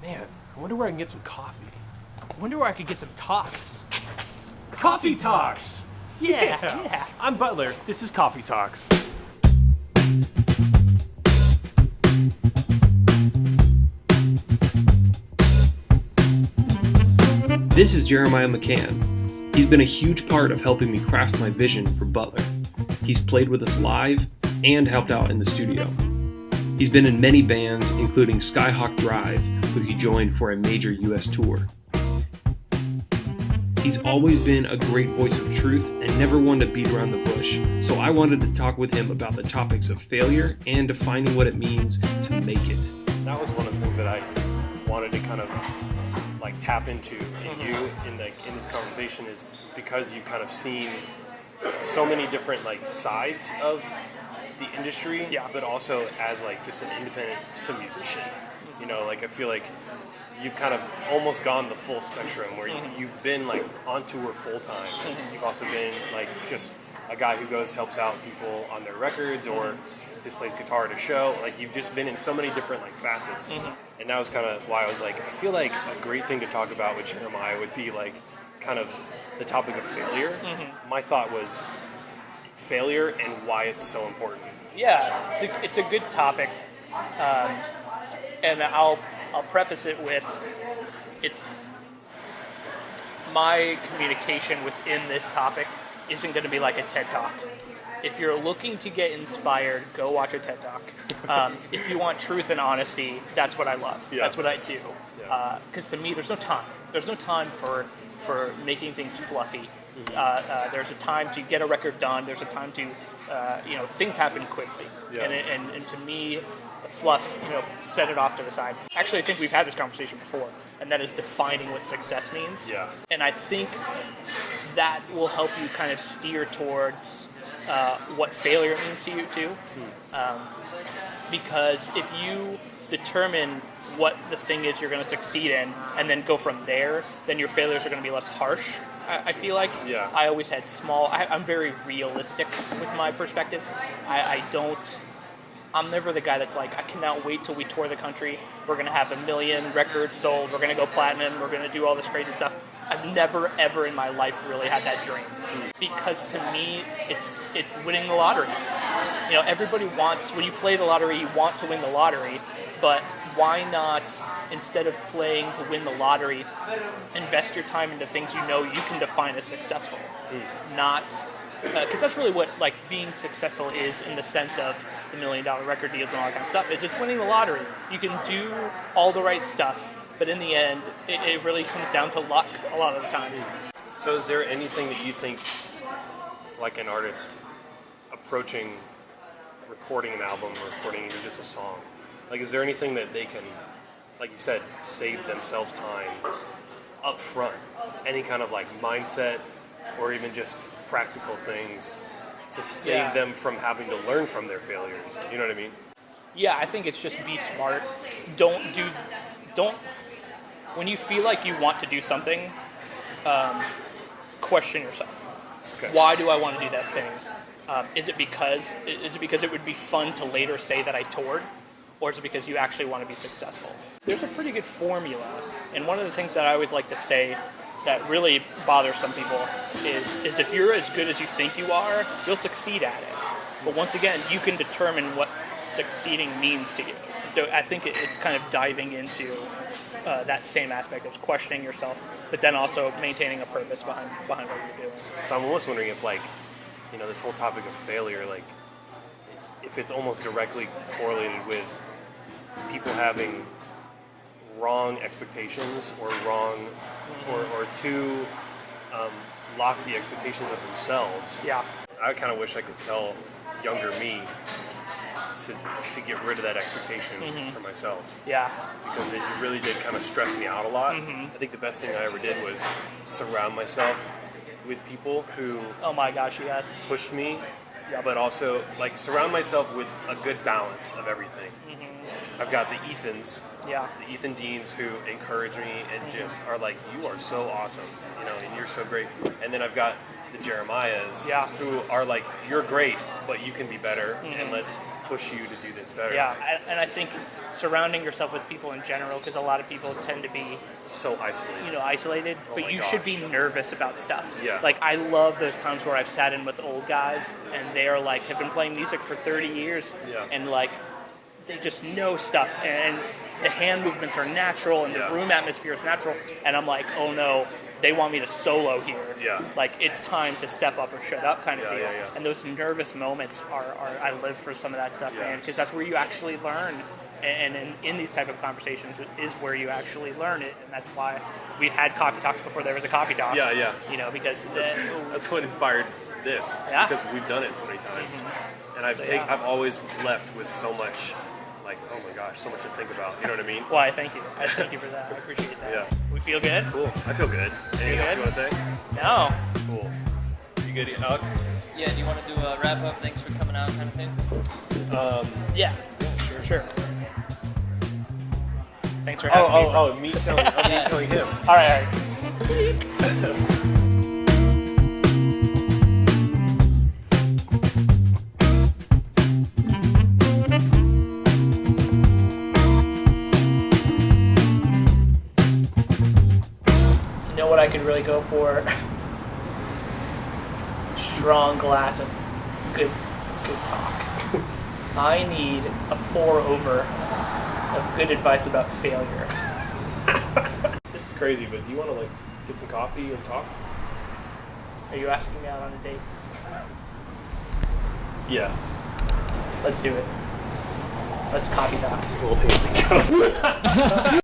Man, I wonder where I can get some coffee. I wonder where I could get some talks. Coffee Talks! Yeah. I'm Butler. This is Coffee Talks. This is Jeremiah McCann. He's been a huge part of helping me craft my vision for Butler. He's played with us live and helped out in the studio. He's been in many bands, including Skyhawk Drive, who he joined for a major US tour. He's always been a great voice of truth and never one to beat around the bush, so I wanted to talk with him about the topics of failure and defining what it means to make it. That was one of the things that I wanted to kind of tap into in you in this conversation, is because you've kind of seen so many different sides of the industry, but also as just an independent musician. I feel like you've kind of almost gone the full spectrum, where you've been on tour full time. You've also been just a guy who helps out people on their records, or just plays guitar at a show. You've just been in so many different facets. And that was kind of why I was I feel like a great thing to talk about with Jeremiah would be kind of the topic of failure. My thought was failure and why it's so important. Yeah, it's a good topic, and I'll preface it with, it's my communication within this topic isn't going to be like a TED Talk. If you're looking to get inspired, go watch a TED Talk. If you want truth and honesty, that's what I love. Yeah. That's what I do. Because to me, there's no time. There's no time for making things fluffy. There's a time to get a record done. There's a time to, things happen quickly. Yeah. And to me, the fluff, set it off to the side. Actually, I think we've had this conversation before, and that is defining what success means. Yeah. And I think that will help you kind of steer towards what failure means to you too. Because if you determine what the thing is you're going to succeed in and then go from there, then your failures are going to be less harsh. I feel like I always had I'm very realistic with my perspective. I'm never the guy that's I cannot wait till we tour the country. We're going to have 1 million records sold. We're going to go platinum. We're going to do all this crazy stuff. I've never, ever in my life really had that dream. Because to me, it's winning the lottery. Everybody wants, when you play the lottery, you want to win the lottery. But why not, instead of playing to win the lottery, invest your time into things you can define as successful? Not, because that's really what being successful is, in the sense of the $1 million record deals and all that kind of stuff, is it's winning the lottery. You can do all the right stuff, but in the end, it really comes down to luck a lot of the times. So is there anything that you think, an artist approaching recording an album or recording even just a song, is there anything that they can, like you said, save themselves time up front? Any kind of mindset or even just practical things to save them from having to learn from their failures? You know what I mean? Yeah, I think it's just be smart. Don't, when you feel like you want to do something, question yourself. Okay. Why do I want to do that thing? Is it because it would be fun to later say that I toured? Or is it because you actually want to be successful? There's a pretty good formula, and one of the things that I always like to say that really bothers some people is if you're as good as you think you are, you'll succeed at it. But once again, you can determine what succeeding means to you. So I think it's kind of diving into that same aspect of questioning yourself, but then also maintaining a purpose behind what you're doing. So I'm almost wondering if this whole topic of failure, if it's almost directly correlated with people having wrong expectations or or too lofty expectations of themselves. Yeah. I kind of wish I could tell younger me to get rid of that expectation for myself. Yeah. Because it really did kind of stress me out a lot. I think the best thing I ever did was surround myself with people who oh my gosh, yes, pushed me, but also surround myself with a good balance of everything. I've got the Ethans, the Ethan Deans, who encourage me and just are you are so awesome, and you're so great. And then I've got the Jeremiahs, who are you're great, but you can be better, and let's push you to do this better. Yeah, and I think surrounding yourself with people in general, because a lot of people tend to be So isolated. Isolated, Oh but my you gosh. should be nervous about stuff. Yeah. Like, I love those times where I've sat in with old guys and they are like, have been playing music for 30 years Yeah. and like, they just know stuff and the hand movements are natural and Yeah. the room atmosphere is natural. And I'm like, oh no, they want me to solo here. Yeah. Like, it's time to step up or shut up kind of Yeah, deal. yeah, yeah. And those nervous moments are I live for some of that stuff, Yeah. man, because that's where you actually learn. And in these type of conversations is where you actually learn it, and that's why we've had coffee talks before there was a coffee talks. Yeah, yeah. Because That's what inspired this. Yeah. Because we've done it so many times. And So, yeah. I've always left with so much, like, oh my gosh, so much to think about. You know what I mean? well, I thank you. I thank you for that. I appreciate that. Yeah. We feel good? Cool. I feel good. Anything else good? you want to say? No. Cool. You good, Alex? Yeah, do you want to do a wrap up? Thanks for coming out, kind of thing. Yeah. Sure. Thanks for having me. Me telling him. All right. You know what I could really go for? Strong glass of good talk. I need a pour over of good advice about failure. This is crazy, but do you want to, get some coffee and talk? Are you asking me out on a date? Yeah. Let's do it. Let's coffee talk. Cool.